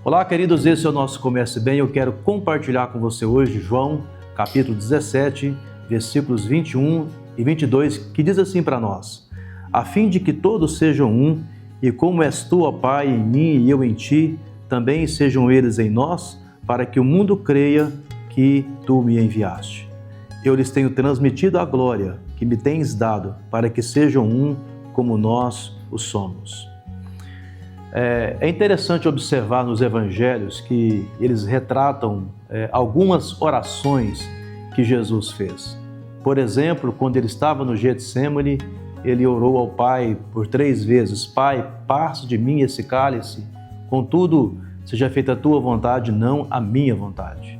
Olá, queridos, esse é o nosso Comece Bem. Eu quero compartilhar com você hoje João, capítulo 17, versículos 21 e 22, que diz assim para nós: a fim de que todos sejam um, e como és tu, ó Pai, em mim e eu em ti, também sejam eles em nós, para que o mundo creia que tu me enviaste. Eu lhes tenho transmitido a glória que me tens dado, para que sejam um como nós o somos. É interessante observar nos evangelhos que eles retratam algumas orações que Jesus fez. Por exemplo, quando ele estava no Getsêmani, ele orou ao Pai por 3 vezes: Pai, passe de mim esse cálice, contudo, seja feita a tua vontade, não a minha vontade.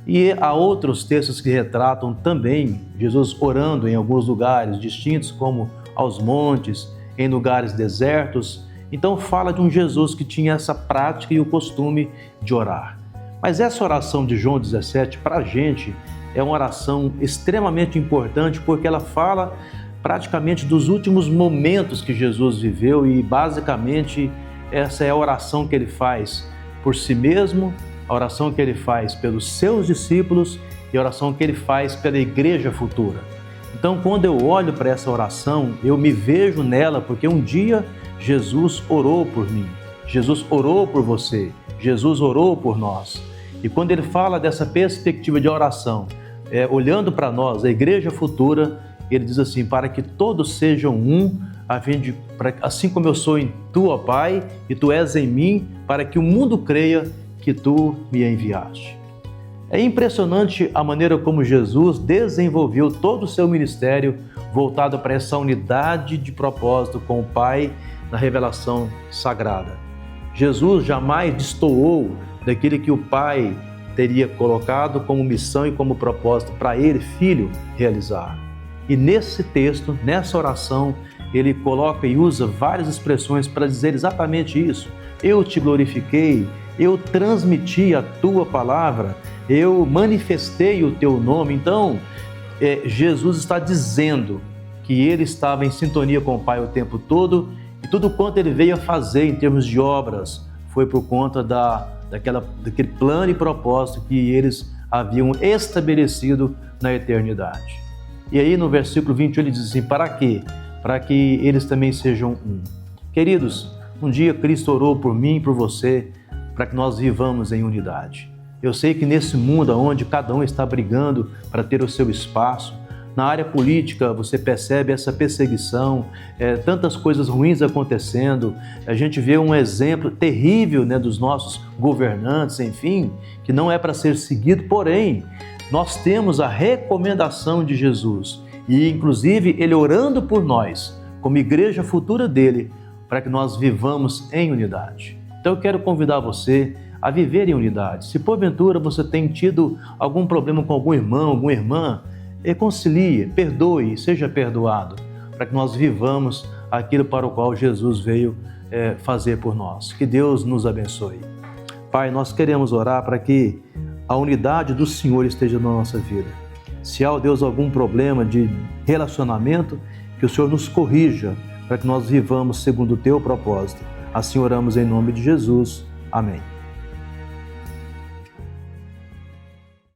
E há outros textos que retratam também Jesus orando em alguns lugares distintos, como aos montes, em lugares desertos. Então fala de um Jesus que tinha essa prática e o costume de orar. Mas essa oração de João 17, para a gente, é uma oração extremamente importante, porque ela fala praticamente dos últimos momentos que Jesus viveu e basicamente essa é a oração que ele faz por si mesmo, a oração que ele faz pelos seus discípulos e a oração que ele faz pela igreja futura. Então, quando eu olho para essa oração, eu me vejo nela, porque um dia Jesus orou por mim, Jesus orou por você, Jesus orou por nós. E quando ele fala dessa perspectiva de oração, olhando para nós, a igreja futura, ele diz assim: para que todos sejam um, assim como eu sou em tu, ó Pai, e tu és em mim, para que o mundo creia que tu me enviaste. É impressionante a maneira como Jesus desenvolveu todo o seu ministério voltado para essa unidade de propósito com o Pai na revelação sagrada. Jesus jamais destoou daquilo que o Pai teria colocado como missão e como propósito para ele, Filho, realizar. E nesse texto, nessa oração, ele coloca e usa várias expressões para dizer exatamente isso. Eu te glorifiquei, eu transmiti a tua palavra, eu manifestei o teu nome. Então, Jesus está dizendo que ele estava em sintonia com o Pai o tempo todo, e tudo quanto ele veio a fazer em termos de obras foi por conta daquele plano e propósito que eles haviam estabelecido na eternidade. E aí no versículo 21 ele diz assim: para quê? Para que eles também sejam um. Queridos, um dia Cristo orou por mim e por você, para que nós vivamos em unidade. Eu sei que nesse mundo onde cada um está brigando para ter o seu espaço, na área política você percebe essa perseguição, tantas coisas ruins acontecendo. A gente vê um exemplo terrível, dos nossos governantes, enfim, que não é para ser seguido, porém, nós temos a recomendação de Jesus e, inclusive, ele orando por nós, como igreja futura dele, para que nós vivamos em unidade. Então eu quero convidar você a viver em unidade. Se porventura você tem tido algum problema com algum irmão, alguma irmã, reconcilie, perdoe, seja perdoado, para que nós vivamos aquilo para o qual Jesus veio fazer por nós. Que Deus nos abençoe. Pai, nós queremos orar para que a unidade do Senhor esteja na nossa vida. Se há, ó Deus, algum problema de relacionamento, que o Senhor nos corrija, para que nós vivamos segundo o teu propósito. Assim oramos em nome de Jesus. Amém.